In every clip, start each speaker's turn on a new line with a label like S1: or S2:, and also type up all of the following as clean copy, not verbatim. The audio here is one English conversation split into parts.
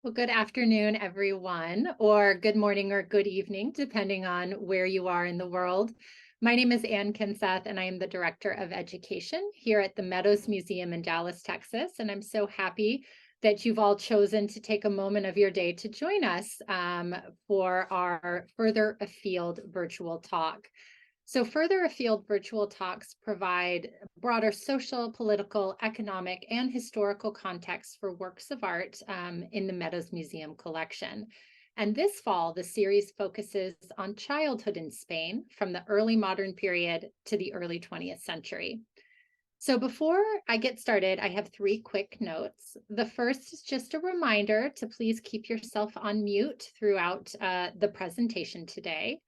S1: Well, good afternoon, everyone, or good morning or good evening, depending on where you are in the world. My name is Ann Kinseth, and I am the Director of Education here at the Meadows Museum in Dallas, Texas. And I'm so happy that you've all chosen to take a moment of your day to join us for our Further Afield virtual talk. So Further Afield virtual talks provide broader social, political, economic, and historical context for works of art in the Meadows Museum collection. And this fall, the series focuses on childhood in Spain from the early modern period to the early 20th century. So before I get started, I have three quick notes. The first is just a reminder to please keep yourself on mute throughout the presentation today.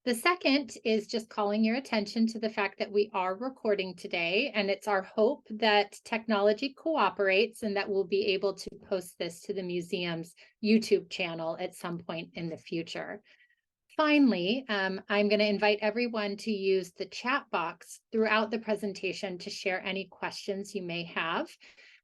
S1: The second is just calling your attention to the fact that we are recording today, and it's our hope that technology cooperates and that we'll be able to post this to the museum's YouTube channel at some point in the future. Finally, I'm going to invite everyone to use the chat box throughout the presentation to share any questions you may have.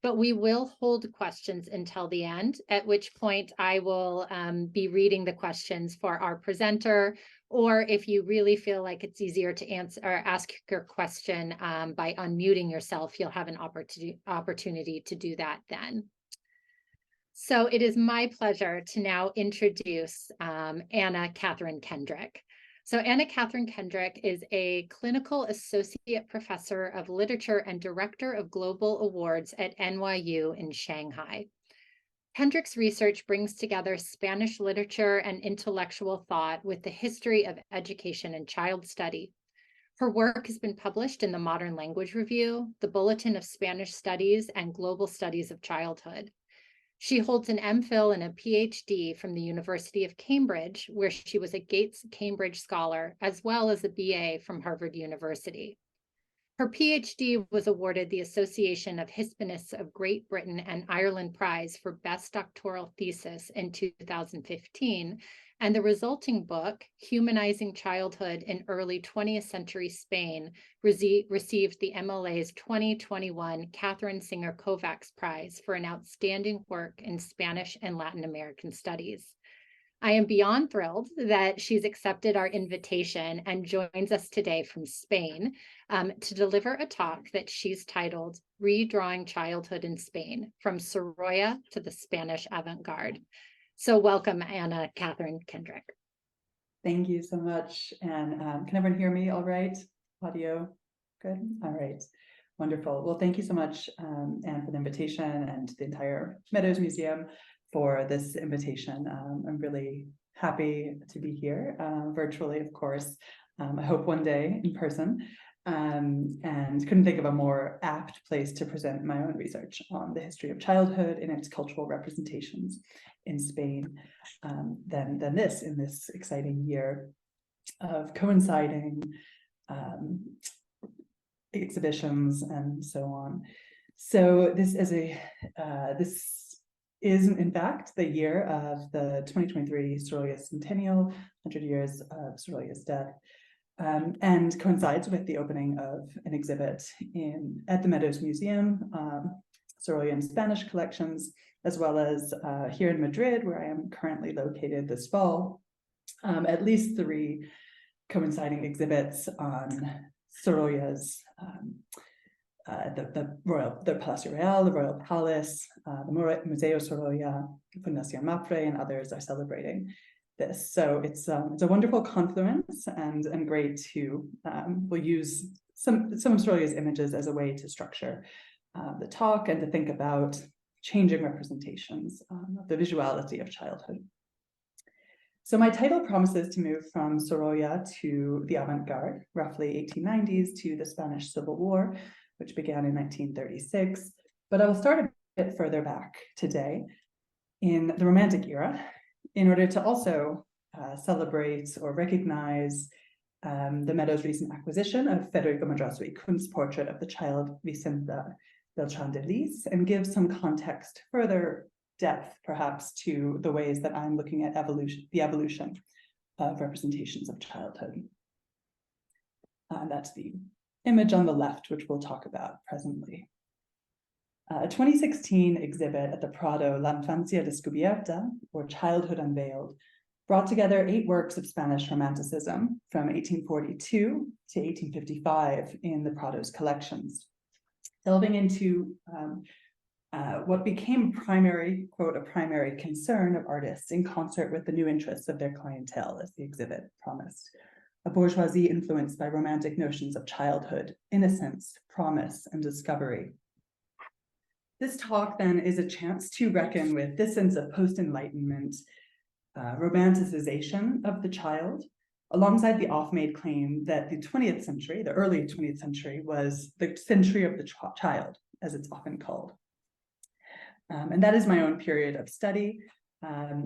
S1: But we will hold questions until the end, at which point I will be reading the questions for our presenter, or if you really feel like it's easier to answer or ask your question by unmuting yourself, you'll have an opportunity to do that then. So it is my pleasure to now introduce Anna Kathryn Kendrick. So Anna Kathryn Kendrick is a clinical associate professor of literature and director of global awards at NYU in Shanghai. Kendrick's research brings together Spanish literature and intellectual thought with the history of education and child study. Her work has been published in the Modern Language Review, the Bulletin of Spanish Studies, and Global Studies of Childhood. She holds an MPhil and a PhD from the University of Cambridge, where she was a Gates Cambridge Scholar, as well as a BA from Harvard University. Her PhD was awarded the Association of Hispanists of Great Britain and Ireland Prize for Best Doctoral Thesis in 2015, and the resulting book, Humanizing Childhood in Early 20th Century Spain, received the MLA's 2021 Catherine Singer Kovacs Prize for an outstanding work in Spanish and Latin American studies. I am beyond thrilled that she's accepted our invitation and joins us today from Spain to deliver a talk that she's titled Redrawing Childhood in Spain, from Sorolla to the Spanish Avant-Garde. So welcome, Anna Kathryn Kendrick.
S2: Thank you so much. And can everyone hear me all right? Audio good? All right. Wonderful. Well, thank you so much, Anne, for the invitation, and the entire Meadows Museum for this invitation. I'm really happy to be here, virtually, of course. I hope one day in person. And couldn't think of a more apt place to present my own research on the history of childhood and its cultural representations in Spain than this, in this exciting year of coinciding exhibitions and so on. So this is in fact the year of the 2023 Sorolla centennial, 100 years of Sorolla's death. And coincides with the opening of an exhibit at the Meadows Museum, Sorolla and Spanish collections, as well as here in Madrid, where I am currently located this fall, at least three coinciding exhibits on Sorolla's, the Palacio Real, the Royal Palace, the Museo Sorolla, Fundación Mapfre, and others are celebrating this. So it's a wonderful confluence, and great to we'll use some of Sorolla's images as a way to structure the talk and to think about changing representations of the visuality of childhood. So my title promises to move from Sorolla to the avant-garde, roughly 1890s, to the Spanish Civil War, which began in 1936. But I will start a bit further back today in the Romantic era, in order to also celebrate or recognize the Meadows' recent acquisition of Federico Madrazo y Kunst's portrait of the child Vicenta Beltrán de Lis, and give some context, further depth perhaps, to the ways that I'm looking at the evolution of representations of childhood. That's the image on the left, which we'll talk about presently. A 2016 exhibit at the Prado, La Infancia Descubierta, or Childhood Unveiled, brought together 8 works of Spanish Romanticism from 1842 to 1855 in the Prado's collections, delving into what became primary, quote, a primary concern of artists in concert with the new interests of their clientele, as the exhibit promised. A bourgeoisie influenced by romantic notions of childhood, innocence, promise, and discovery. This talk then is a chance to reckon with this sense of post-Enlightenment romanticization of the child, alongside the oft-made claim that the 20th century, the early 20th century, was the century of the child, as it's often called. And that is my own period of study,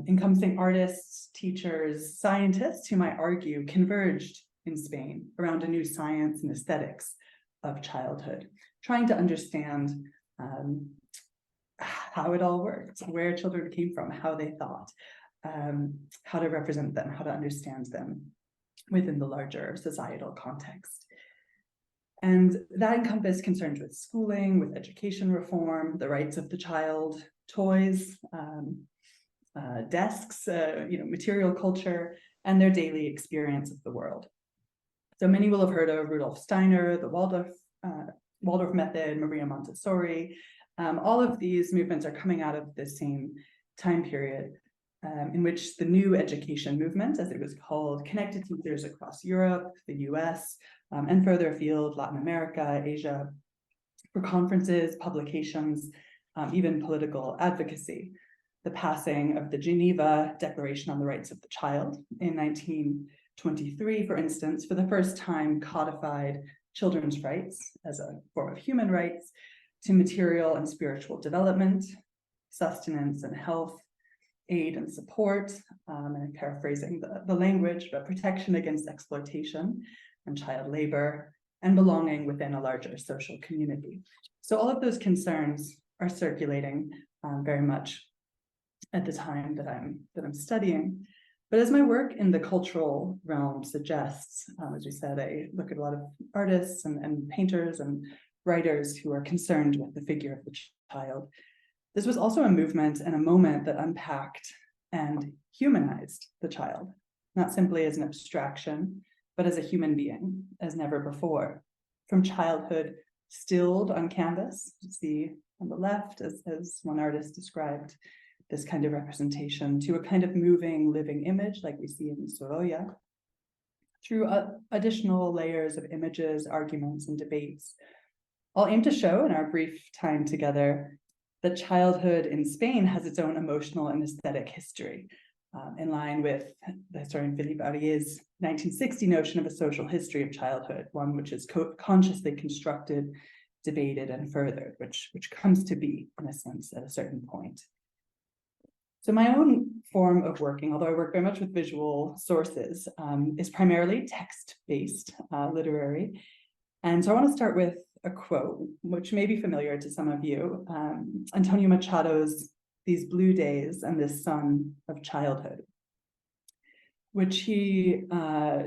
S2: encompassing artists, teachers, scientists whom I argue converged in Spain around a new science and aesthetics of childhood, trying to understand how it all worked, where children came from, how they thought, how to represent them, how to understand them within the larger societal context. And that encompassed concerns with schooling, with education reform, the rights of the child, toys, desks, material culture, and their daily experience of the world. So many will have heard of Rudolf Steiner, the Waldorf method, Maria Montessori. All of these movements are coming out of the same time period in which the new education movement, as it was called, connected teachers across Europe, the US, and further afield, Latin America, Asia, for conferences, publications, even political advocacy. The passing of the Geneva Declaration on the Rights of the Child in 1923, for instance, for the first time codified children's rights as a form of human rights to material and spiritual development, sustenance and health, aid and support, and I'm paraphrasing the language, but protection against exploitation and child labor, and belonging within a larger social community. So all of those concerns are circulating very much at the time that I'm studying. But as my work in the cultural realm suggests, as we said, I look at a lot of artists and painters and writers who are concerned with the figure of the child. This was also a movement and a moment that unpacked and humanized the child, not simply as an abstraction, but as a human being, as never before. From childhood stilled on canvas, you see on the left, as one artist described this kind of representation, to a kind of moving, living image like we see in Sorolla, through additional layers of images, arguments, and debates. I'll aim to show in our brief time together that childhood in Spain has its own emotional and aesthetic history, in line with the historian Philippe Ariè's 1960 notion of a social history of childhood, one which is consciously constructed, debated, and furthered, which comes to be, in a sense, at a certain point. So my own form of working, although I work very much with visual sources, is primarily text-based, literary. And so I want to start with a quote, which may be familiar to some of you, Antonio Machado's "These Blue Days and This Sun of Childhood," which he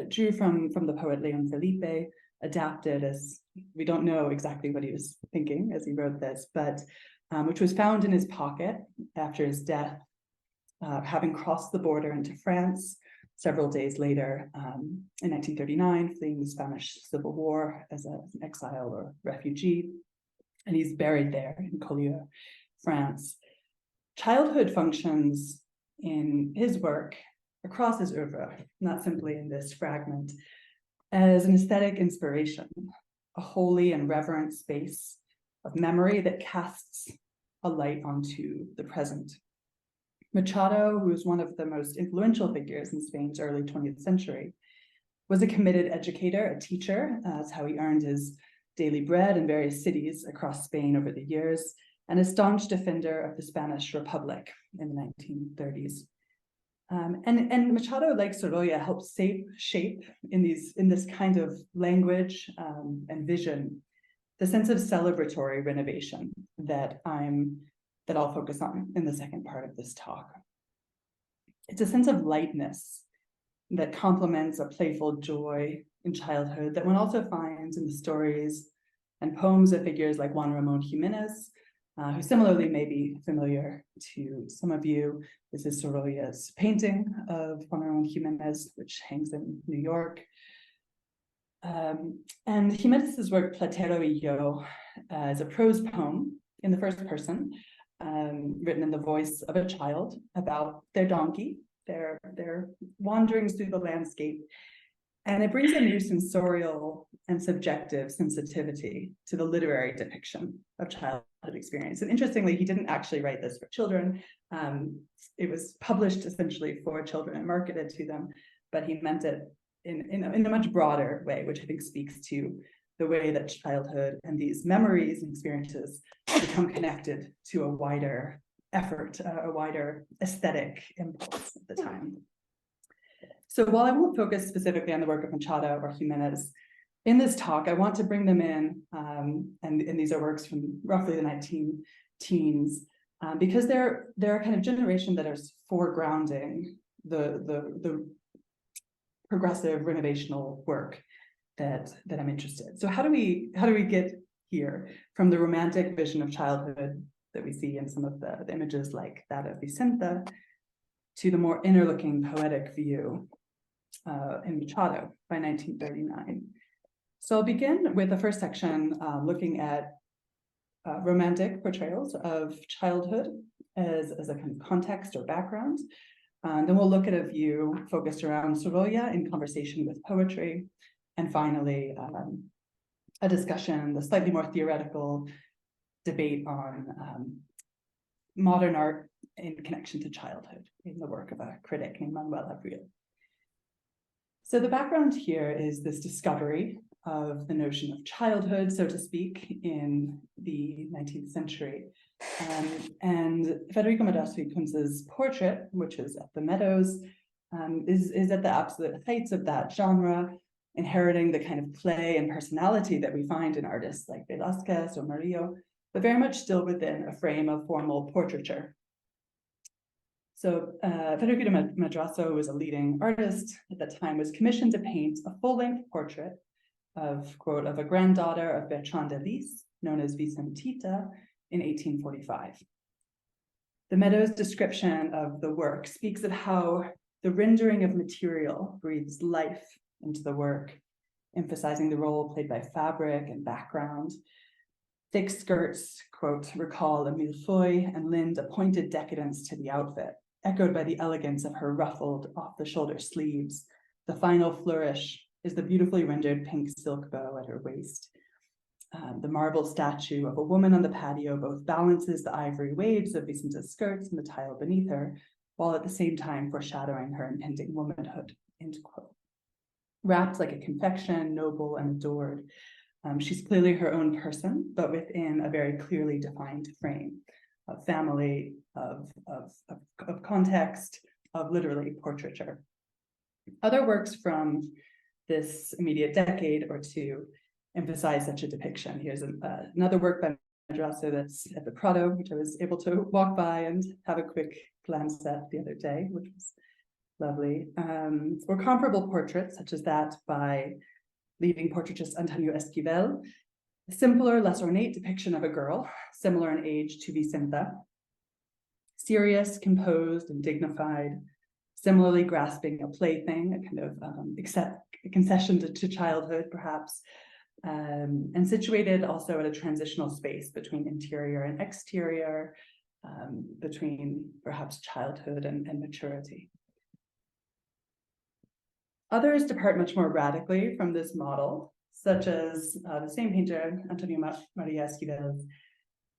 S2: drew from the poet Leon Felipe, adapted as, we don't know exactly what he was thinking as he wrote this, but which was found in his pocket after his death, having crossed the border into France several days later in 1939, fleeing the Spanish Civil War as an exile or refugee. And he's buried there in Collioure, France. Childhood functions in his work across his oeuvre, not simply in this fragment, as an aesthetic inspiration, a holy and reverent space of memory that casts a light onto the present. Machado, who is one of the most influential figures in Spain's early 20th century, was a committed educator, a teacher. That's how he earned his daily bread in various cities across Spain over the years, and a staunch defender of the Spanish Republic in the 1930s. And Machado, like Sorolla, helped shape in this kind of language and vision the sense of celebratory renovation that I'll focus on in the second part of this talk. It's a sense of lightness that complements a playful joy in childhood that one also finds in the stories and poems of figures like Juan Ramón Jiménez, who similarly may be familiar to some of you. This is Sorolla's painting of Juan Ramón Jiménez, which hangs in New York. And Jiménez's work, Platero y Yo, is a prose poem in the first person, written in the voice of a child about their donkey, their wanderings through the landscape. And it brings a new sensorial and subjective sensitivity to the literary depiction of childhood experience. And interestingly, he didn't actually write this for children. It was published essentially for children and marketed to them, but he meant it in a much broader way, which I think speaks to the way that childhood and these memories and experiences become connected to a wider effort, a wider aesthetic impulse at the time. So while I won't focus specifically on the work of Machado or Jimenez in this talk, I want to bring them in, and these are works from roughly the 19-teens, because they're a kind of generation that is foregrounding the progressive renovational work that I'm interested. So how do we get here from the romantic vision of childhood that we see in some of the images like that of Vicenta to the more inner-looking poetic view in Machado by 1939. So I'll begin with the first section looking at romantic portrayals of childhood as a kind of context or background. Then we'll look at a view focused around Sorolla in conversation with poetry. And finally, a discussion, the slightly more theoretical debate on modern art in connection to childhood in the work of a critic named Manuel Abril. So the background here is this discovery of the notion of childhood, so to speak, in the 19th century. And Federico García Lorca's portrait, which is at the Meadows, is at the absolute heights of that genre, inheriting the kind of play and personality that we find in artists like Velázquez or Murillo, but very much still within a frame of formal portraiture. So Federico García, who was a leading artist at that time, was commissioned to paint a full-length portrait of, quote, of a granddaughter of Bertrand de Lis, known as Vicentita, in 1845. The Meadows' description of the work speaks of how the rendering of material breathes life into the work, emphasizing the role played by fabric and background. Thick skirts, quote, recall a millefeuille and lend a pointed decadence to the outfit, echoed by the elegance of her ruffled off-the-shoulder sleeves. The final flourish is the beautifully rendered pink silk bow at her waist. The marble statue of a woman on the patio both balances the ivory waves of Vicenta's skirts and the tile beneath her, while at the same time foreshadowing her impending womanhood, end quote. Wrapped like a confection, noble and adored, she's clearly her own person, but within a very clearly defined frame of family, of context, of literally portraiture. Other works from this immediate decade or two emphasize such a depiction. Here's another work by Madrazo that's at the Prado, which I was able to walk by and have a quick glance at the other day, which was lovely. Or comparable portraits, such as that by leading portraitist Antonio Esquivel, a simpler, less ornate depiction of a girl, similar in age to Vicenta, serious, composed, and dignified, similarly grasping a plaything, a kind of concession to childhood, perhaps, and situated also at a transitional space between interior and exterior, between perhaps childhood and maturity. Others depart much more radically from this model, such as the same painter, Antonio Maria Esquivel's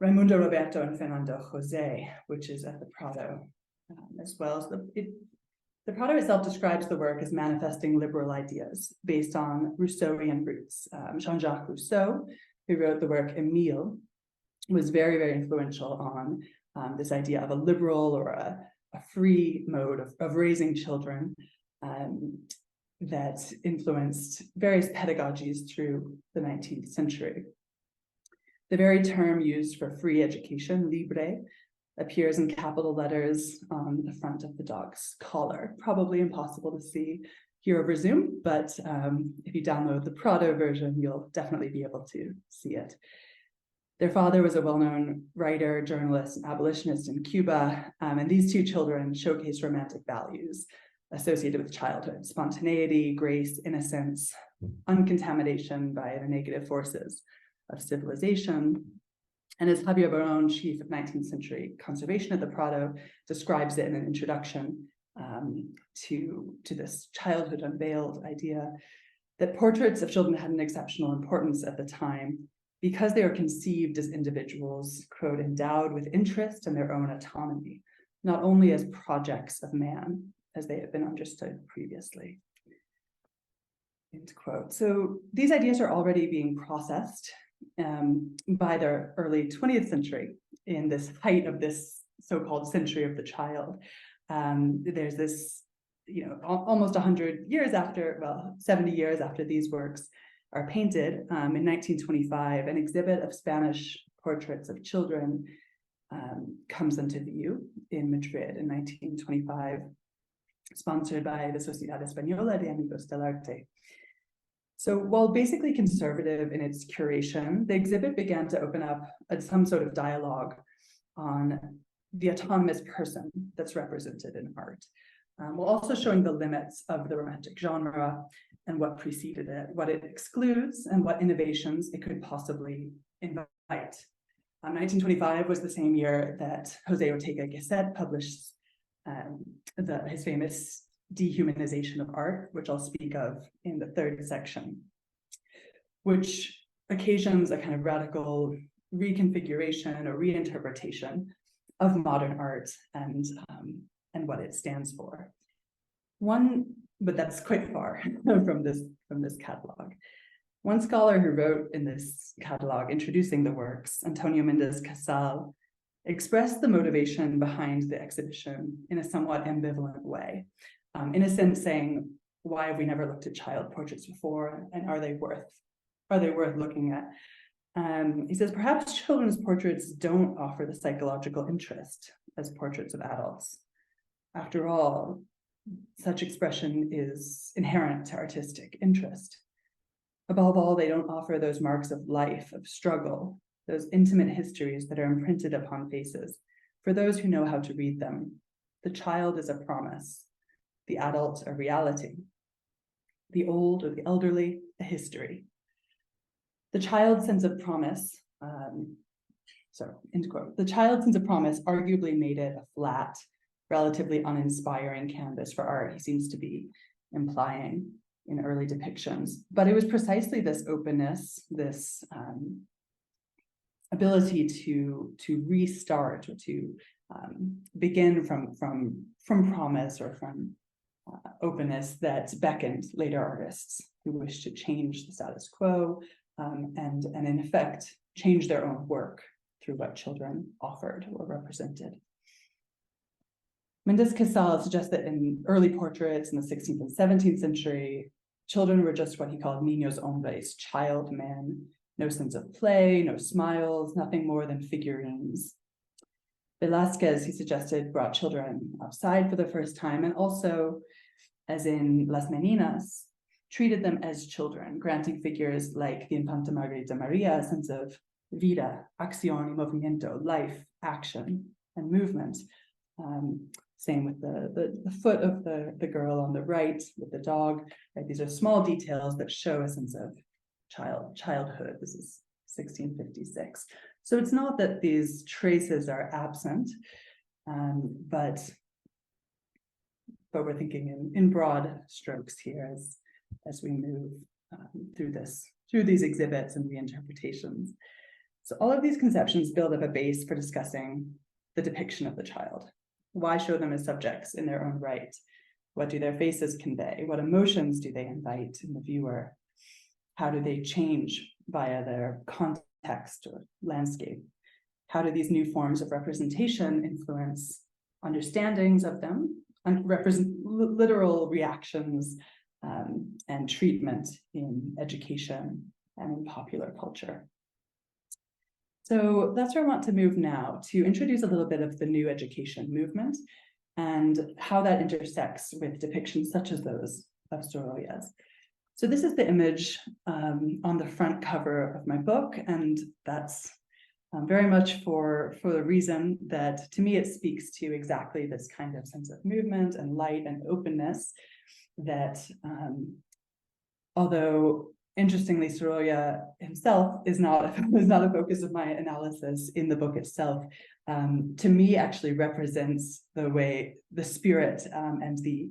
S2: Raimundo Roberto and Fernando Jose, which is at the Prado, as well as the Prado itself describes the work as manifesting liberal ideas based on Rousseauian roots. Jean-Jacques Rousseau, who wrote the work Emile, was very, very influential on this idea of a liberal or a free mode of raising children that influenced various pedagogies through the 19th century. The very term used for free education, libre, appears in capital letters on the front of the dog's collar. Probably impossible to see here over Zoom, but if you download the Prado version, you'll definitely be able to see it. Their father was a well-known writer, journalist, and abolitionist in Cuba, and these two children showcase romantic values associated with childhood: spontaneity, grace, innocence, uncontamination by the negative forces of civilization. And as Javier Barón, chief of 19th century conservation at the Prado, describes it in an introduction to this childhood unveiled idea, that portraits of children had an exceptional importance at the time because they are conceived as individuals, quote, endowed with interest and their own autonomy, not only as projects of man, as they have been understood previously. End quote. So these ideas are already being processed by the early 20th century in this height of this so-called century of the child. There's this, almost 100 years after, 70 years after these works are painted, in 1925, an exhibit of Spanish portraits of children comes into view in Madrid in 1925, sponsored by the Sociedad Española de Amigos del Arte. So while basically conservative in its curation, the exhibit began to open up some sort of dialogue on the autonomous person that's represented in art, while also showing the limits of the romantic genre and what preceded it, what it excludes, and what innovations it could possibly invite. 1925 was the same year that Jose Ortega Gasset published his famous dehumanization of art, which I'll speak of in the third section, which occasions a kind of radical reconfiguration or reinterpretation of modern art and what it stands for. But that's quite far from this catalog. One scholar who wrote in this catalog introducing the works, Antonio Méndez Casal, expressed the motivation behind the exhibition in a somewhat ambivalent way. In a sense, saying, why have we never looked at child portraits before, and are they worth looking at? He says, perhaps children's portraits don't offer the psychological interest as portraits of adults. After all, such expression is inherent to artistic interest. Above all, they don't offer those marks of life, of struggle, those intimate histories that are imprinted upon faces. For those who know how to read them, the child is a promise, the adult a reality, the old or the elderly a history. The child's sense of promise, end quote. The child's sense of promise arguably made it a flat, relatively uninspiring canvas for art, he seems to be implying in early depictions. But it was precisely this openness, this ability to restart or to begin from promise or from openness that beckoned later artists who wished to change the status quo and in effect change their own work through what children offered or represented. Méndez Casal suggests that in early portraits in the 16th and 17th century, children were just what he called niños hombres, child men, no sense of play, no smiles, nothing more than figurines. Velázquez, he suggested, brought children outside for the first time, and also, as in Las Meninas, treated them as children, granting figures like the Infanta Margarita Maria a sense of vida, acción y movimiento, life, action, and movement. Same with the foot of the girl on the right with the dog. Right? These are small details that show a sense of childhood. This is 1656. So it's not that these traces are absent, but we're thinking in broad strokes here as we move through these exhibits and reinterpretations. So all of these conceptions build up a base for discussing the depiction of the child. Why show them as subjects in their own right? What do their faces convey? What emotions do they invite in the viewer? How do they change via their context or landscape? How do these new forms of representation influence understandings of them and represent literal reactions and treatment in education and in popular culture? So that's where I want to move now, to introduce a little bit of the new education movement and how that intersects with depictions such as those of Sorolla's. So this is the image on the front cover of my book, and that's very much for the reason that, to me, it speaks to exactly this kind of sense of movement and light and openness that, although interestingly, Sorolla himself is not a focus of my analysis in the book itself, to me actually represents the spirit and the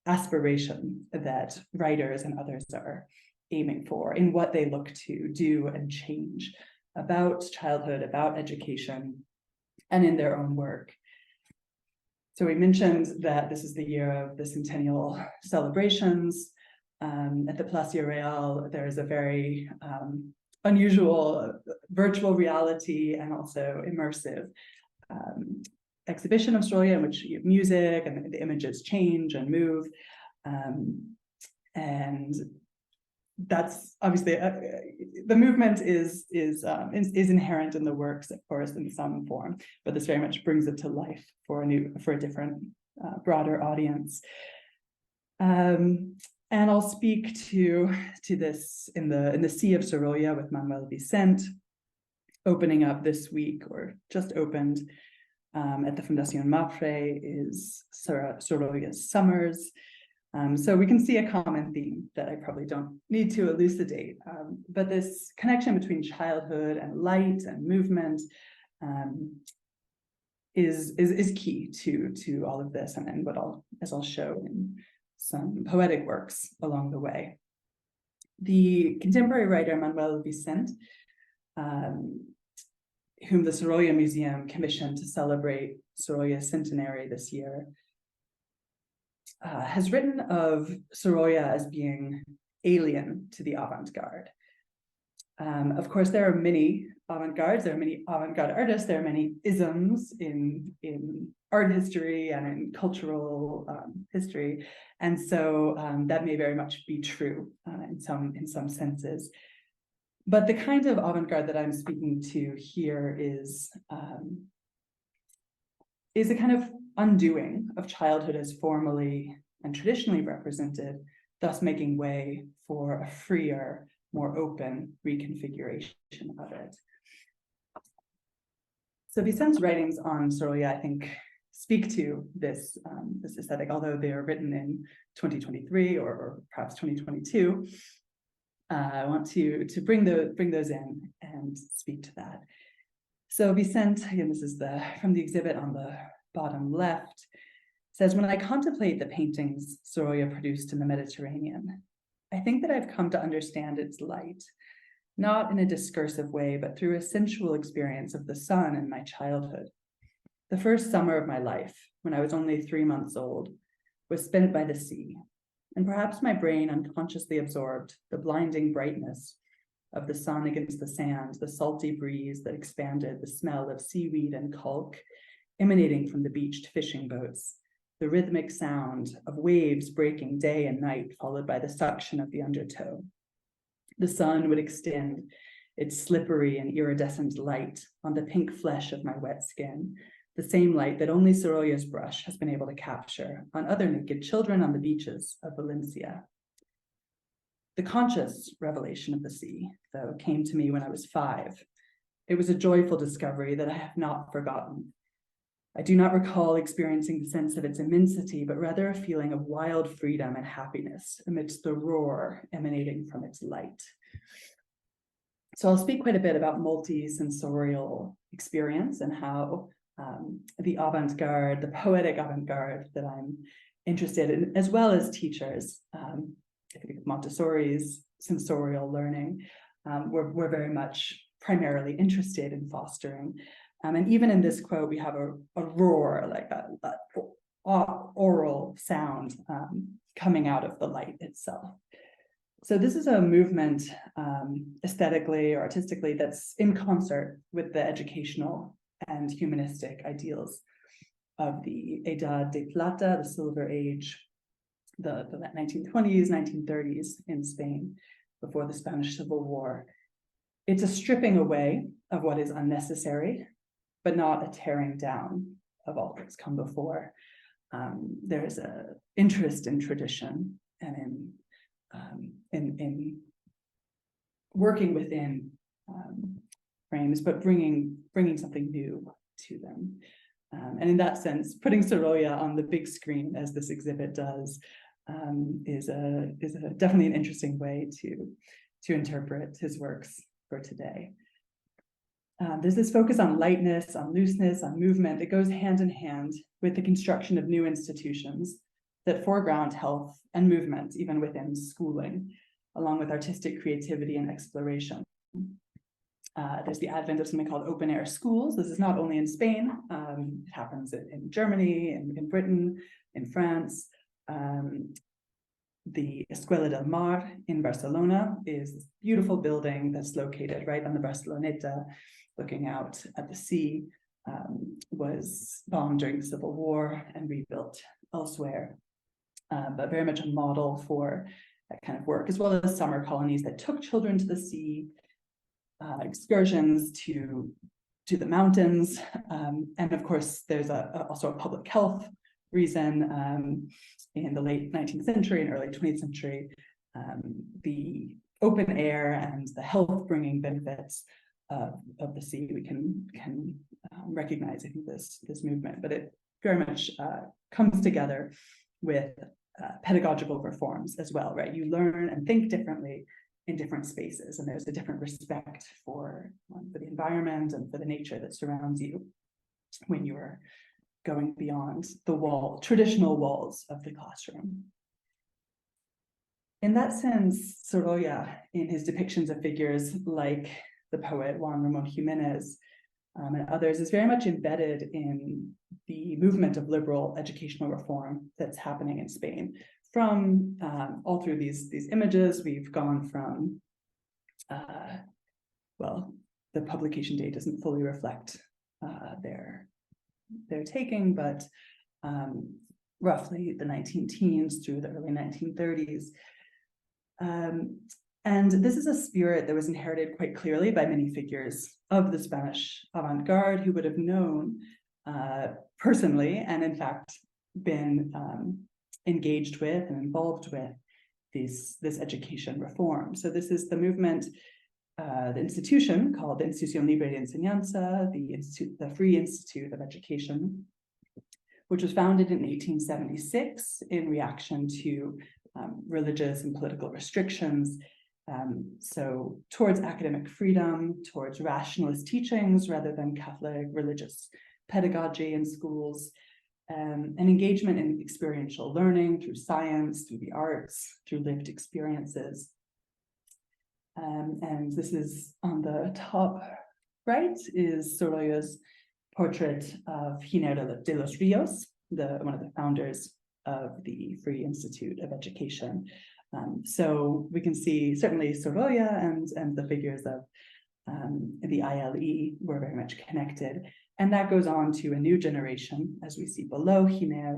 S2: aspiration that writers and others are aiming for in what they look to do and change about childhood, about education, and in their own work. So we mentioned that this is the year of the centennial celebrations. At the Palacio Real, there is a very unusual virtual reality and also immersive exhibition of Sorolla in which music and the images change and move. And that's obviously the movement is inherent in the works, of course, in some form, but this very much brings it to life for a different, broader audience. And I'll speak to this in the Sea of Sorolla with Manuel Vicent, opening up this week, or just opened at the Fundación Mapfre, is Sorolla's Summers. So we can see a common theme that I probably don't need to elucidate, but this connection between childhood and light and movement is key to all of this, and as I'll show in some poetic works along the way. The contemporary writer Manuel Vicent, whom the Sorolla Museum commissioned to celebrate Sorolla's centenary this year, has written of Sorolla as being alien to the avant-garde. Of course, there are many avant-gardes, there are many avant-garde artists, there are many isms in art history and in cultural history, and so that may very much be true in some senses. But the kind of avant-garde that I'm speaking to here is a kind of undoing of childhood as formally and traditionally represented, thus making way for a freer, more open reconfiguration of it. So Vicent's writings on Sorolla, I think, speak to this aesthetic, although they are written in 2023 or perhaps 2022. I want to bring those in and speak to that. So Vicent, again, this is from the exhibit on the bottom left, says, when I contemplate the paintings Sorolla produced in the Mediterranean, I think that I've come to understand its light, not in a discursive way, but through a sensual experience of the sun in my childhood. The first summer of my life, when I was only 3 months old, was spent by the sea, and perhaps my brain unconsciously absorbed the blinding brightness of the sun against the sand, the salty breeze that expanded, the smell of seaweed and calk emanating from the beached fishing boats, the rhythmic sound of waves breaking day and night, followed by the suction of the undertow. The sun would extend its slippery and iridescent light on the pink flesh of my wet skin, the same light that only Sorolla's brush has been able to capture on other naked children on the beaches of Valencia. The conscious revelation of the sea, though, came to me when I was 5. It was a joyful discovery that I have not forgotten. I do not recall experiencing the sense of its immensity, but rather a feeling of wild freedom and happiness amidst the roar emanating from its light. So I'll speak quite a bit about multi-sensorial experience and how the avant-garde, the poetic avant-garde that I'm interested in, as well as teachers, I think of Montessori's sensorial learning, we're very much primarily interested in fostering. And even in this quote, we have a roar, like a oral sound coming out of the light itself. So this is a movement aesthetically or artistically that's in concert with the educational and humanistic ideals of the Edad de Plata, the Silver Age, the 1920s, 1930s in Spain, before the Spanish Civil War. It's a stripping away of what is unnecessary, but not a tearing down of all that's come before. There's an interest in tradition and in working within frames, but bringing something new to them. And in that sense, putting Sorolla on the big screen, as this exhibit does, is definitely an interesting way to interpret his works for today. There's this focus on lightness, on looseness, on movement that goes hand in hand with the construction of new institutions that foreground health and movement, even within schooling, along with artistic creativity and exploration. There's the advent of something called open air schools. This is not only in Spain, it happens in Germany, in Britain, in France. The Escuela del Mar in Barcelona is this beautiful building that's located right on the Barceloneta, looking out at the sea, was bombed during the Civil War and rebuilt elsewhere, but very much a model for that kind of work, as well as summer colonies that took children to the sea, excursions to the mountains, and of course there's also a public health reason. In the late 19th century and early 20th century, the open air and the health bringing benefits of the sea, we can recognize, I think, this movement, but it very much comes together with pedagogical reforms as well, right? You learn and think differently in different spaces, and there's a different respect for the environment and for the nature that surrounds you when you're going beyond the traditional walls of the classroom. In that sense, Sorolla, in his depictions of figures like the poet Juan Ramón Jiménez and others, is very much embedded in the movement of liberal educational reform that's happening in Spain. From all through these images, we've gone from, well, the publication date doesn't fully reflect their taking, but roughly the 19-teens through the early 1930s. And this is a spirit that was inherited quite clearly by many figures of the Spanish avant-garde who would have known personally, and in fact been engaged with and involved with this education reform. So this is the movement, the institution called the Institución Libre de Enseñanza, the Free Institute of Education, which was founded in 1876 in reaction to religious and political restrictions. So towards academic freedom, towards rationalist teachings rather than Catholic religious pedagogy in schools, and engagement in experiential learning through science, through the arts, through lived experiences. And this is on the top right is Sorolla's portrait of Giner de los Rios, one of the founders of the Free Institute of Education. So we can see certainly Sorolla and the figures of the ILE were very much connected. And that goes on to a new generation, as we see below Giner,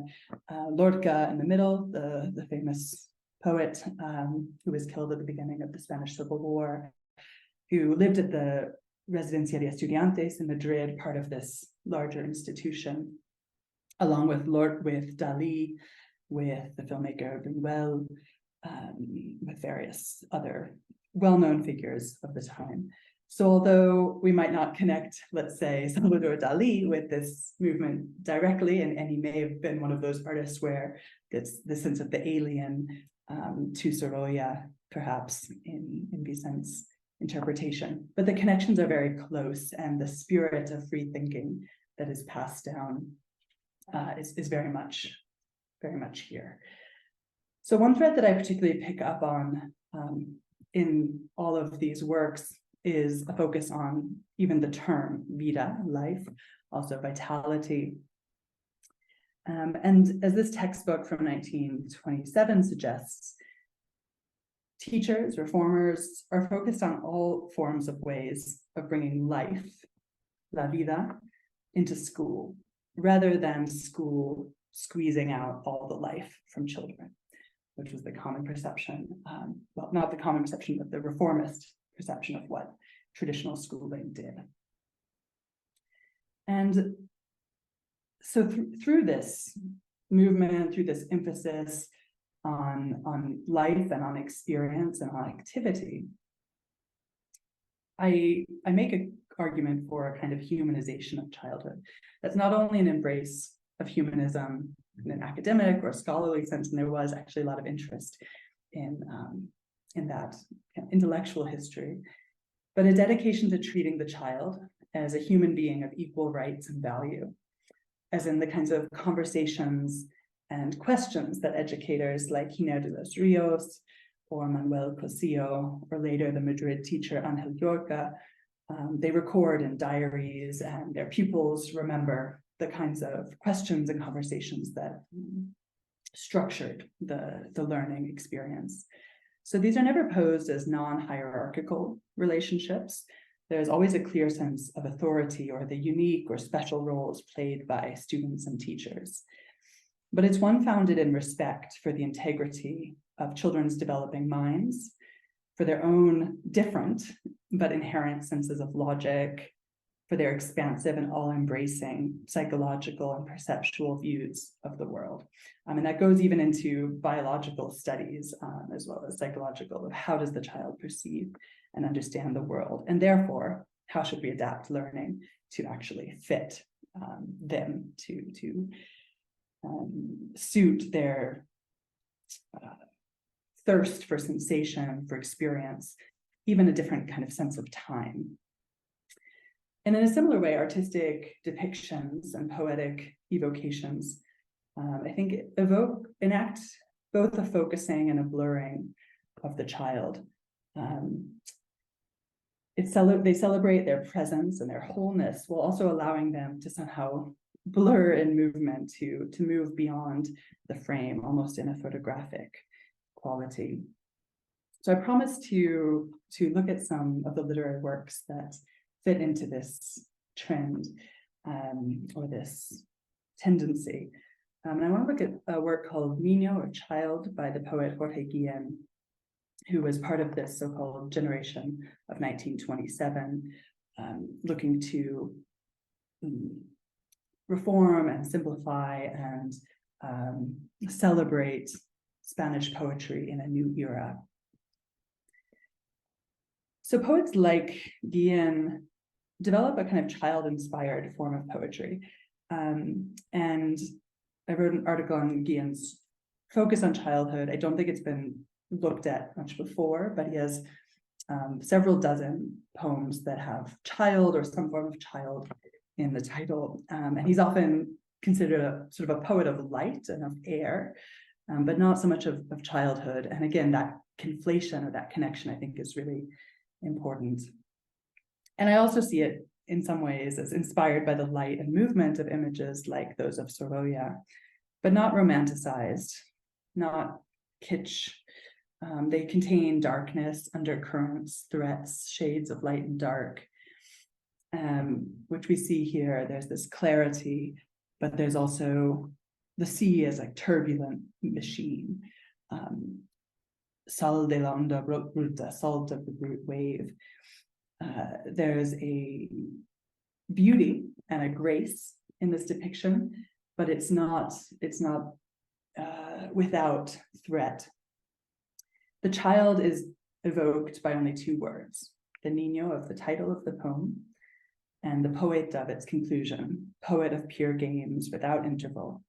S2: Lorca in the middle, the famous poet who was killed at the beginning of the Spanish Civil War, who lived at the Residencia de Estudiantes in Madrid, part of this larger institution, along with Dalí, with the filmmaker Buñuel, with various other well-known figures of the time. So although we might not connect, let's say, Salvador Dalí with this movement directly, and he may have been one of those artists where it's the sense of the alien to Sorolla, perhaps in Vicent's interpretation, but the connections are very close, and the spirit of free thinking that is passed down is very much here. So one thread that I particularly pick up on in all of these works is a focus on even the term vida, life, also vitality. And as this textbook from 1927 suggests, teachers, reformers are focused on all forms of ways of bringing life, la vida, into school, rather than school squeezing out all the life from children, which was the common perception, well, not the common perception, but the reformist perception of what traditional schooling did. And so through this movement, through this emphasis on life and on experience and on activity, I make a argument for a kind of humanization of childhood. That's not only an embrace of humanism in an academic or scholarly sense, and there was actually a lot of interest in that intellectual history, but a dedication to treating the child as a human being of equal rights and value, as in the kinds of conversations and questions that educators like Giner de los Rios or Manuel Cosillo, or later the Madrid teacher Ángel Lorca, they record in diaries, and their pupils remember the kinds of questions and conversations that structured the learning experience. So these are never posed as non-hierarchical relationships. There's always a clear sense of authority or the unique or special roles played by students and teachers. But it's one founded in respect for the integrity of children's developing minds, for their own different but inherent senses of logic, for their expansive and all-embracing psychological and perceptual views of the world. And that goes even into biological studies as well as psychological, of how does the child perceive and understand the world, and therefore, how should we adapt learning to actually fit them, to suit their thirst for sensation, for experience, even a different kind of sense of time. And in a similar way, artistic depictions and poetic evocations, I think, enact both a focusing and a blurring of the child. They celebrate their presence and their wholeness, while also allowing them to somehow blur in movement, to move beyond the frame, almost in a photographic quality. So I promised to look at some of the literary works that fit into this trend or this tendency. And I want to look at a work called Niño, or Child, by the poet Jorge Guillén, who was part of this so-called generation of 1927, looking to reform and simplify and celebrate Spanish poetry in a new era. So poets like Guillén develop a kind of child-inspired form of poetry. And I wrote an article on Guillén's focus on childhood. I don't think it's been looked at much before, but he has several dozen poems that have child or some form of child in the title. And he's often considered a sort of a poet of light and of air, but not so much of childhood. And again, that conflation or that connection, I think, is really important. And I also see it in some ways as inspired by the light and movement of images like those of Sorolla, but not romanticized, not kitsch. They contain darkness, undercurrents, threats, shades of light and dark, which we see here. There's this clarity, but there's also the sea as a turbulent machine. Sal de la onda bruta, salt of the brute wave. There's a beauty and a grace in this depiction, but it's not without threat. The child is evoked by only two words: the niño of the title of the poem, and the poeta of its conclusion, poet of pure games without interval,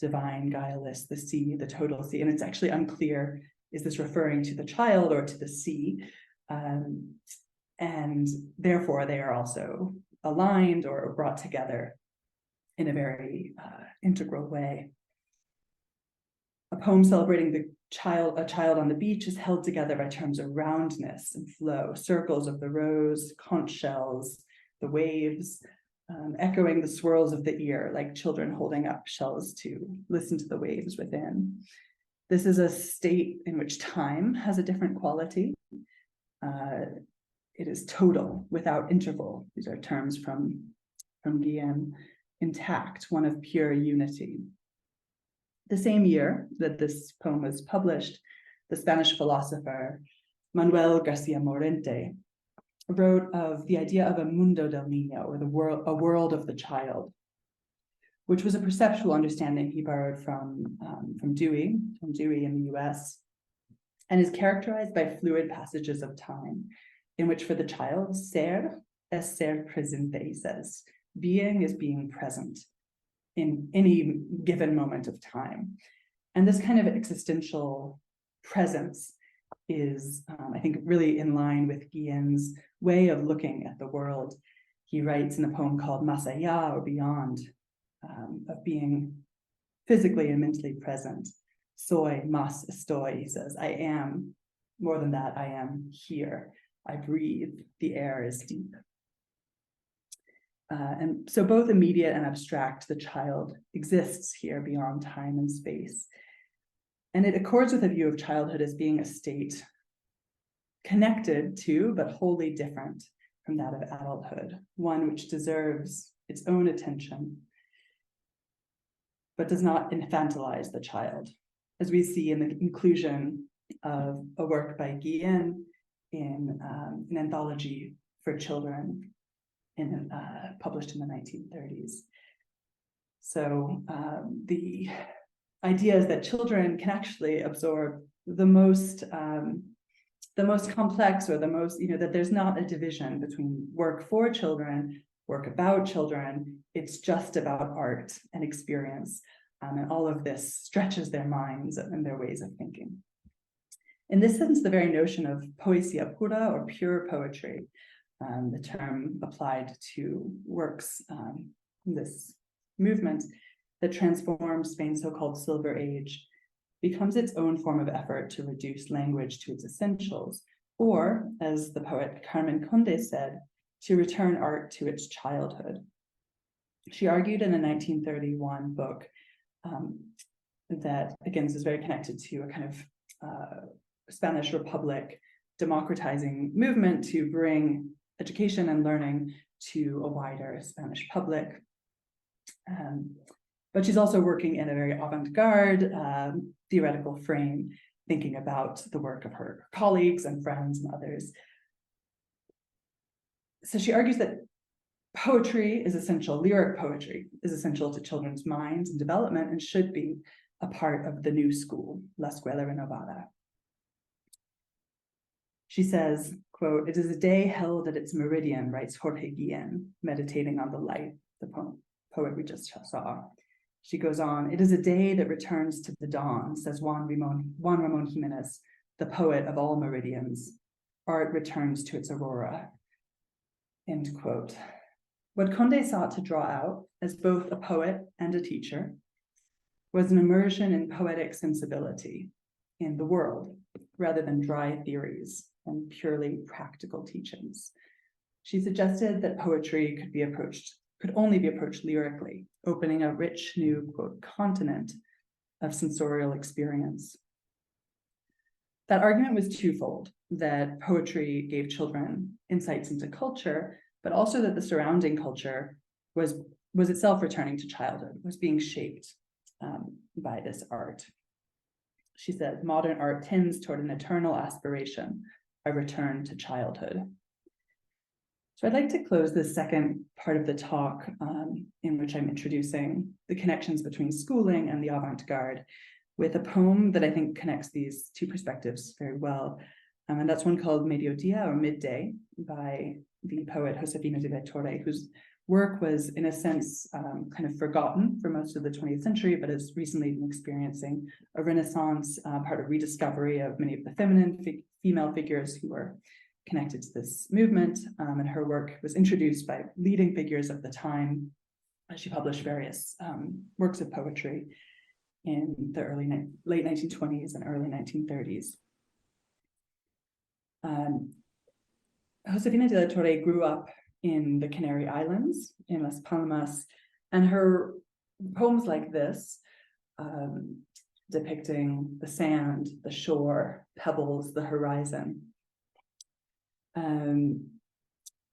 S2: divine, guileless, the sea, the total sea. And it's actually unclear, is this referring to the child or to the sea? And therefore, they are also aligned or brought together in a very integral way. A poem celebrating a child on the beach is held together by terms of roundness and flow, circles of the rose, conch shells, the waves, echoing the swirls of the ear, like children holding up shells to listen to the waves within. This is a state in which time has a different quality. It is total, without interval. These are terms from Guillén. Intact, one of pure unity. The same year that this poem was published, the Spanish philosopher Manuel García Lorca wrote of the idea of a mundo del niño, or a world of the child, which was a perceptual understanding he borrowed from Dewey in the US, and is characterized by fluid passages of time, in which for the child, ser es ser presente, he says. Being is being present in any given moment of time. And this kind of existential presence is, I think, really in line with Guillén's way of looking at the world. He writes in a poem called Más allá, or Beyond, of being physically and mentally present. Soy más estoy, he says. I am, more than that, I am here. I breathe, the air is deep. And so both immediate and abstract, the child exists here beyond time and space. And it accords with a view of childhood as being a state connected to, but wholly different from that of adulthood, one which deserves its own attention, but does not infantilize the child, as we see in the inclusion of a work by Guillén in an anthology for children published in the 1930s. So the idea is that children can actually absorb the most complex, or the most, that there's not a division between work for children, work about children. It's just about art and experience. And all of this stretches their minds and their ways of thinking. In this sense, the very notion of poesia pura, or pure poetry, the term applied to works in this movement that transforms Spain's so-called Silver Age, becomes its own form of effort to reduce language to its essentials, or, as the poet Carmen Conde said, to return art to its childhood. She argued in a 1931 book that, again, this is very connected to a kind of Spanish Republic democratizing movement to bring education and learning to a wider Spanish public. But she's also working in a very avant-garde theoretical frame, thinking about the work of her colleagues and friends and others. So she argues that poetry is essential, lyric poetry is essential to children's minds and development, and should be a part of the new school, La Escuela Renovada. She says, quote, "It is a day held at its meridian," writes Jorge Guillén, meditating on the light, the poet we just saw. She goes on, "It is a day that returns to the dawn," says Juan Ramon Jiménez, the poet of all meridians. "Art returns to its aurora," end quote. What Conde sought to draw out, as both a poet and a teacher, was an immersion in poetic sensibility in the world, rather than dry theories and purely practical teachings. She suggested that poetry could only be approached lyrically, opening a rich new, quote, continent of sensorial experience. That argument was twofold: that poetry gave children insights into culture, but also that the surrounding culture was itself returning to childhood, was being shaped by this art. She said, "Modern art tends toward an eternal aspiration, a return to childhood." So I'd like to close this second part of the talk, in which I'm introducing the connections between schooling and the avant-garde, with a poem that I think connects these two perspectives very well. And that's one called Mediodía, or Midday, by the poet Josefina de la Torre, whose work was, in a sense, kind of forgotten for most of the 20th century, but has recently been experiencing a renaissance, part of rediscovery of many of the female figures who were connected to this movement. And her work was introduced by leading figures of the time. She published various works of poetry in the late 1920s and early 1930s. Josefina de la Torre grew up in the Canary Islands, in Las Palmas, and her poems like this, depicting the sand, the shore, pebbles, the horizon,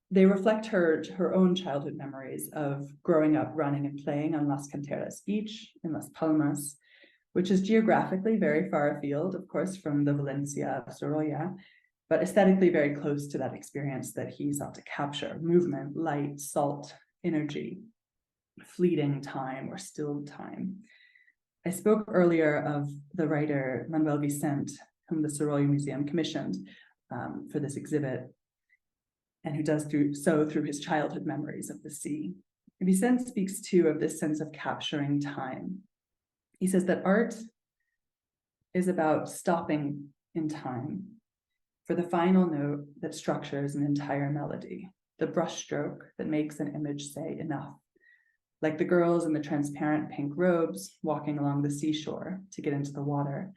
S2: they reflect her own childhood memories of growing up running and playing on Las Canteras Beach in Las Palmas, which is geographically very far afield, of course, from the Valencia of Sorolla, but aesthetically very close to that experience that he sought to capture: movement, light, salt, energy, fleeting time or stilled time. I spoke earlier of the writer Manuel Vicent, whom the Sorolla Museum commissioned for this exhibit. and who does so through his childhood memories of the sea. Vicente speaks too of this sense of capturing time. He says that art is about stopping in time for the final note that structures an entire melody, the brushstroke that makes an image say enough. Like the girls in the transparent pink robes walking along the seashore to get into the water,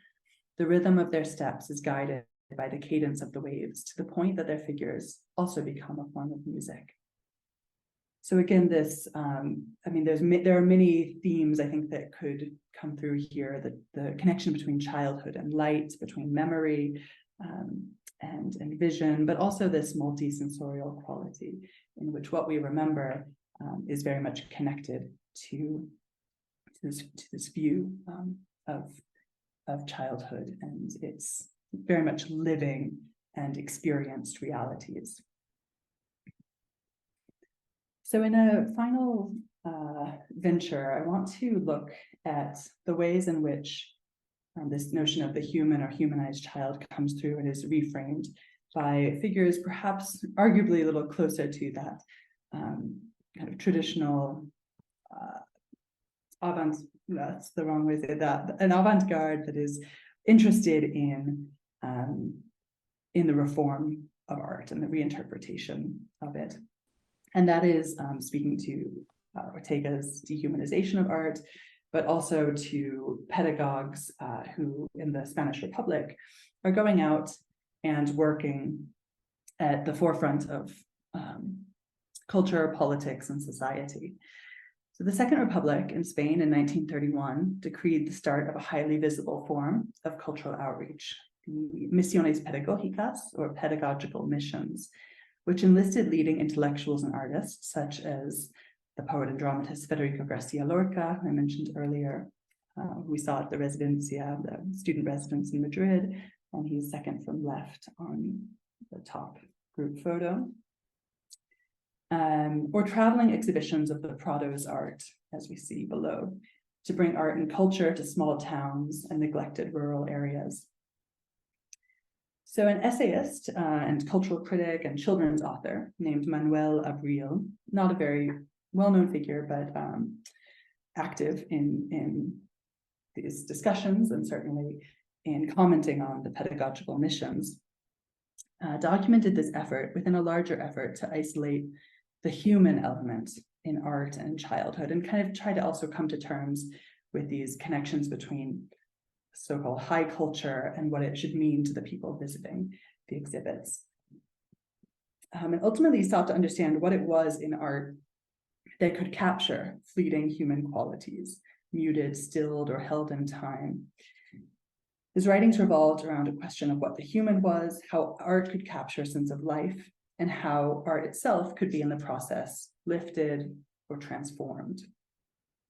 S2: the rhythm of their steps is guided by the cadence of the waves to the point that their figures also become a form of music. So again, this, there are many themes I think that could come through here, the connection between childhood and light, between memory and vision, but also this multi-sensorial quality in which what we remember is very much connected to this view of childhood and its very much living and experienced realities. So in a final venture, I want to look at the ways in which this notion of the human or humanized child comes through and is reframed by figures perhaps arguably a little closer to that kind of traditional that's the wrong way to say that, an avant-garde that is interested in the reform of art and the reinterpretation of it. And that is speaking to Ortega's dehumanization of art, but also to pedagogues who in the Spanish Republic are going out and working at the forefront of culture, politics, and society. So the Second Republic in Spain in 1931 decreed the start of a highly visible form of cultural outreach, the Misiones Pedagógicas, or pedagogical missions, which enlisted leading intellectuals and artists, such as the poet and dramatist Federico García Lorca, I mentioned earlier, we saw at the Residencia, the student residence in Madrid, and he's second from left on the top group photo. Or traveling exhibitions of the Prado's art, as we see below, to bring art and culture to small towns and neglected rural areas. So an essayist and cultural critic and children's author named Manuel Abril, not a very well-known figure, but active in these discussions and certainly in commenting on the pedagogical missions, documented this effort within a larger effort to isolate the human element in art and childhood and kind of try to also come to terms with these connections between so-called high culture and what it should mean to the people visiting the exhibits. And ultimately sought to understand what it was in art that could capture fleeting human qualities, muted, stilled, or held in time. His writings revolved around a question of what the human was, how art could capture a sense of life, and how art itself could be in the process lifted or transformed.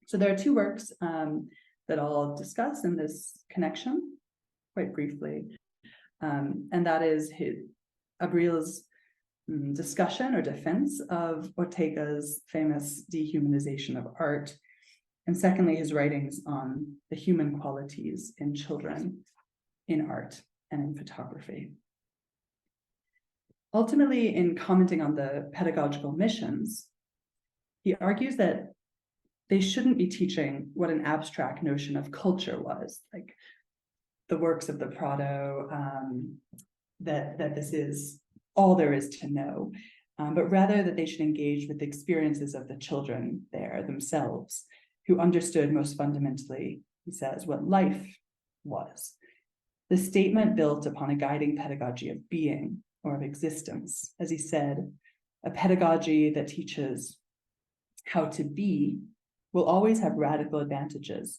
S2: So there are two works that I'll discuss in this connection quite briefly. And that is Abril's discussion or defense of Ortega's famous dehumanization of art. And secondly, his writings on the human qualities in children, in art, and in photography. Ultimately, in commenting on the pedagogical missions, he argues that they shouldn't be teaching what an abstract notion of culture was, like the works of the Prado, that this is all there is to know, but rather that they should engage with the experiences of the children there themselves, who understood most fundamentally, he says, what life was. The statement built upon a guiding pedagogy of being, or of existence. As he said, a pedagogy that teaches how to be will always have radical advantages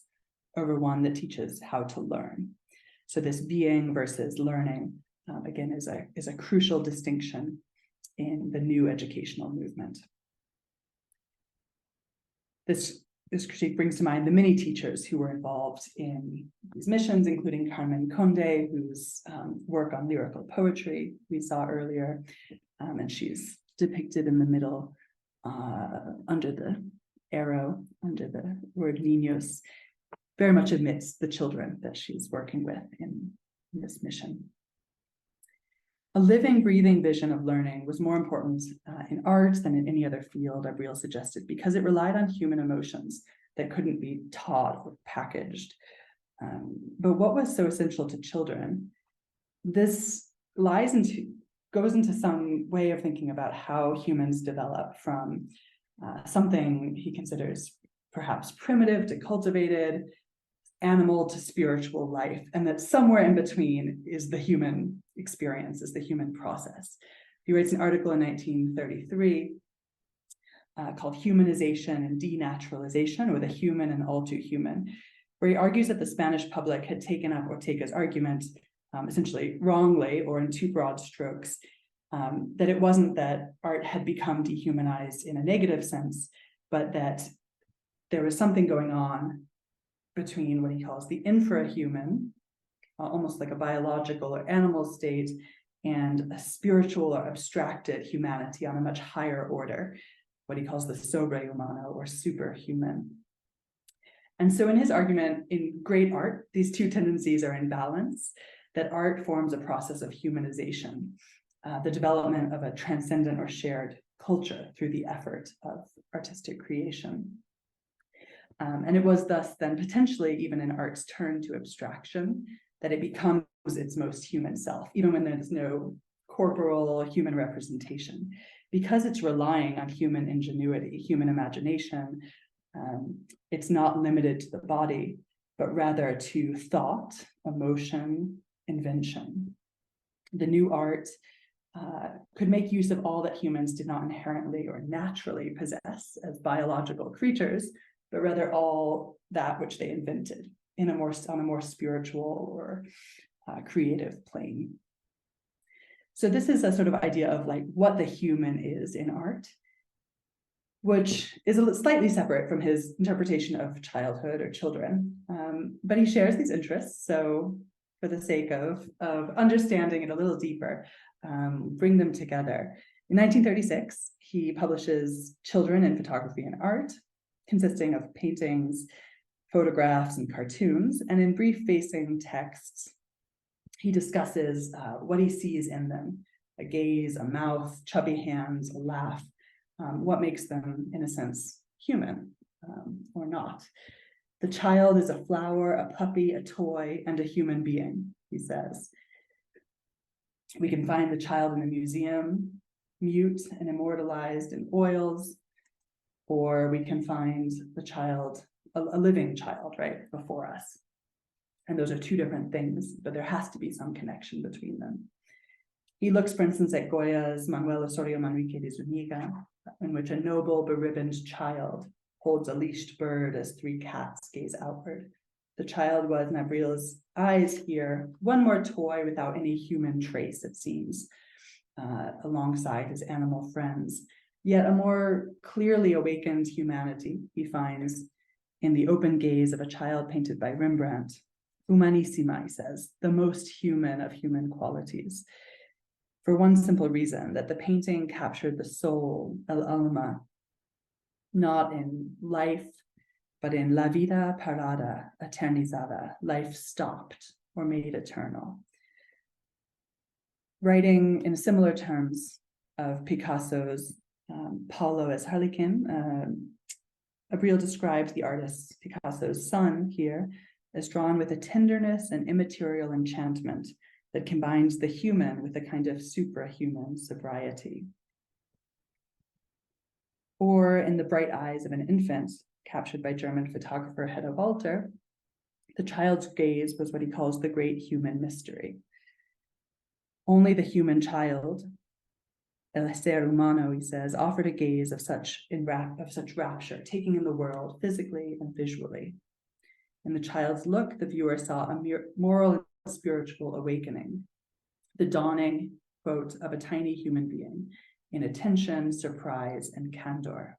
S2: over one that teaches how to learn. So this being versus learning, again, is a crucial distinction in the new educational movement. This critique brings to mind the many teachers who were involved in these missions, including Carmen Conde, whose work on lyrical poetry we saw earlier, and she's depicted in the middle under the arrow, under the word niños, very much amidst the children that she's working with in this mission. A living, breathing vision of learning was more important in art than in any other field, Abril suggested, because it relied on human emotions that couldn't be taught or packaged. But what was so essential to children? This goes into some way of thinking about how humans develop from something he considers perhaps primitive to cultivated, animal to spiritual life, and that somewhere in between is the human experience, is the human process. He writes an article in 1933 called Humanization and Denaturalization, or the Human and All Too Human, where he argues that the Spanish public had taken up Ortega's argument, essentially wrongly or in too broad strokes, that it wasn't that art had become dehumanized in a negative sense, but that there was something going on between what he calls the infrahuman, almost like a biological or animal state, and a spiritual or abstracted humanity on a much higher order, what he calls the sobrehumano or superhuman. And so in his argument, in great art, these two tendencies are in balance, that art forms a process of humanization, the development of a transcendent or shared culture through the effort of artistic creation. And it was thus then potentially even in art's turn to abstraction that it becomes its most human self, even when there's no corporal human representation, because it's relying on human ingenuity, human imagination. It's not limited to the body, but rather to thought, emotion, invention. The new art could make use of all that humans did not inherently or naturally possess as biological creatures, but rather all that which they invented on a more spiritual or creative plane. So this is a sort of idea of like what the human is in art, which is slightly separate from his interpretation of childhood or children, but he shares these interests. So for the sake of understanding it a little deeper, bring them together. In 1936, he publishes Children in Photography and Art, consisting of paintings, photographs, and cartoons. And in brief facing texts, he discusses what he sees in them: a gaze, a mouth, chubby hands, a laugh, what makes them, in a sense, human or not. The child is a flower, a puppy, a toy, and a human being, he says. We can find the child in a museum, mute and immortalized in oils, or we can find the child, a living child, right, before us. And those are two different things, but there has to be some connection between them. He looks, for instance, at Goya's Manuel Osorio Manrique de Zuniga, in which a noble, beribboned child holds a leashed bird as three cats gaze outward. The child was, in Abril's eyes here, one more toy without any human trace, it seems, alongside his animal friends. Yet a more clearly awakened humanity he finds in the open gaze of a child painted by Rembrandt. Humanissima, he says, the most human of human qualities. For one simple reason, that the painting captured the soul, el alma, not in life, but in la vida parada, eternizada, life stopped or made eternal. Writing in similar terms of Picasso's Paulo as Harlequin, Abril describes the artist Picasso's son here as drawn with a tenderness and immaterial enchantment that combines the human with a kind of suprahuman sobriety. Or in the bright eyes of an infant, captured by German photographer Hedda Walter, the child's gaze was what he calls the great human mystery. Only the human child, el ser humano, he says, offered a gaze of such rapture, taking in the world physically and visually. In the child's look, the viewer saw a moral and spiritual awakening, the dawning, quote, of a tiny human being in attention, surprise, and candor.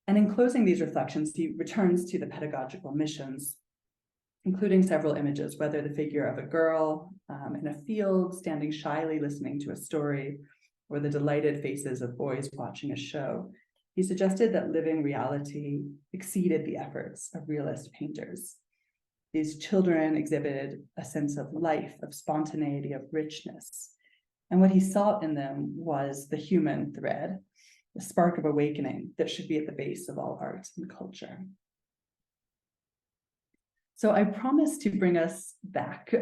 S2: And in closing these reflections, he returns to the pedagogical missions, including several images, whether the figure of a girl in a field standing shyly listening to a story, or the delighted faces of boys watching a show. He suggested that living reality exceeded the efforts of realist painters. These children exhibited a sense of life, of spontaneity, of richness. And what he sought in them was the human thread, the spark of awakening that should be at the base of all art and culture. So I promised to bring us back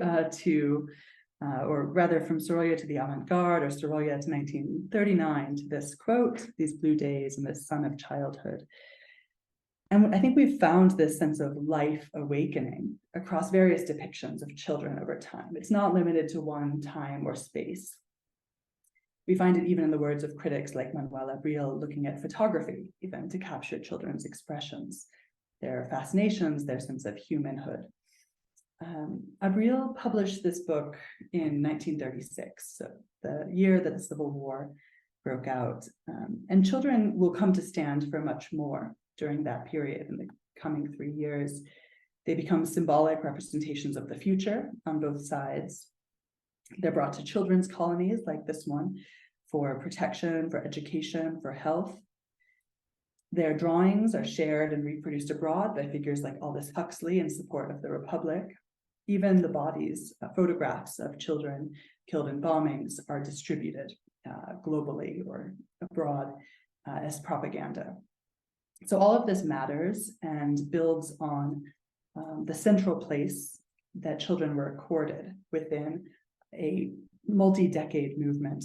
S2: or rather from Sorolla to the Avant-Garde, or Sorolla to 1939, to this quote, "These blue days and this sun of childhood." And I think we've found this sense of life awakening across various depictions of children over time. It's not limited to one time or space. We find it even in the words of critics like Manuel Abril, looking at photography, even to capture children's expressions, their fascinations, their sense of humanhood. Abril published this book in 1936, so the year that the Civil War broke out. And children will come to stand for much more during that period in the coming 3 years. They become symbolic representations of the future on both sides. They're brought to children's colonies like this one for protection, for education, for health. Their drawings are shared and reproduced abroad by figures like Aldous Huxley in support of the Republic. Even the bodies, photographs of children killed in bombings are distributed globally or abroad as propaganda. So all of this matters and builds on the central place that children were accorded within a multi-decade movement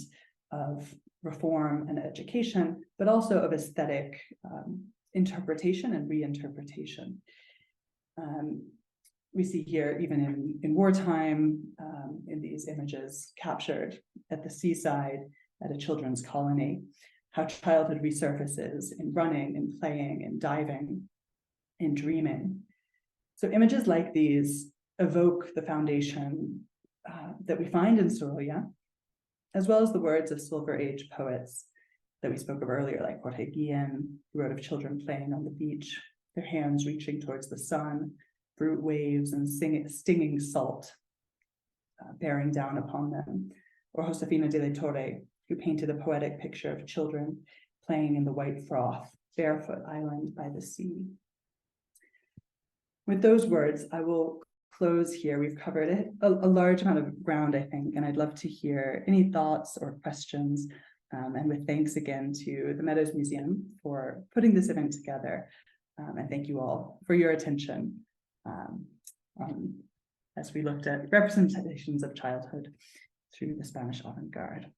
S2: of reform and education, but also of aesthetic interpretation and reinterpretation. We see here, even in wartime, in these images captured at the seaside at a children's colony, how childhood resurfaces in running, in playing, in diving, in dreaming. So images like these evoke the foundation that we find in Sorolla, as well as the words of Silver Age poets that we spoke of earlier, like Jorge Guillén, who wrote of children playing on the beach, their hands reaching towards the sun, fruit waves and stinging salt bearing down upon them. Or Josefina de la Torre, who painted a poetic picture of children playing in the white froth, barefoot island by the sea. With those words, I will close here. We've covered a large amount of ground, I think, and I'd love to hear any thoughts or questions. And with thanks again to the Meadows Museum for putting this event together. And thank you all for your attention as we looked at representations of childhood through the Spanish avant-garde.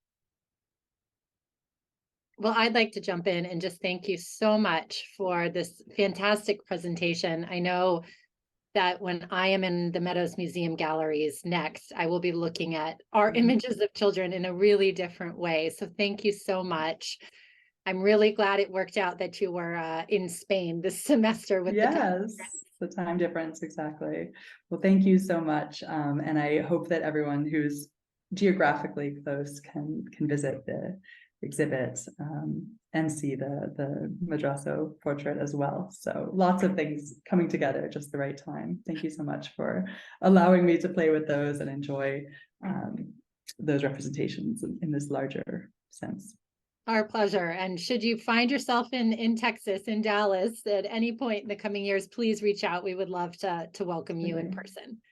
S1: Well, I'd like to jump in and just thank you so much for this fantastic presentation. I know that when I am in the Meadows Museum galleries next, I will be looking at our images of children in a really different way. So thank you so much. I'm really glad it worked out that you were in Spain this semester with
S2: the time difference, exactly. Well, thank you so much. And I hope that everyone who's geographically close can visit the exhibit and see the Madrazo portrait as well. So lots of things coming together at just the right time. Thank you so much for allowing me to play with those and enjoy those representations in this larger sense.
S1: Our pleasure. And should you find yourself in Texas, in Dallas, at any point in the coming years, please reach out. We would love to welcome you in person.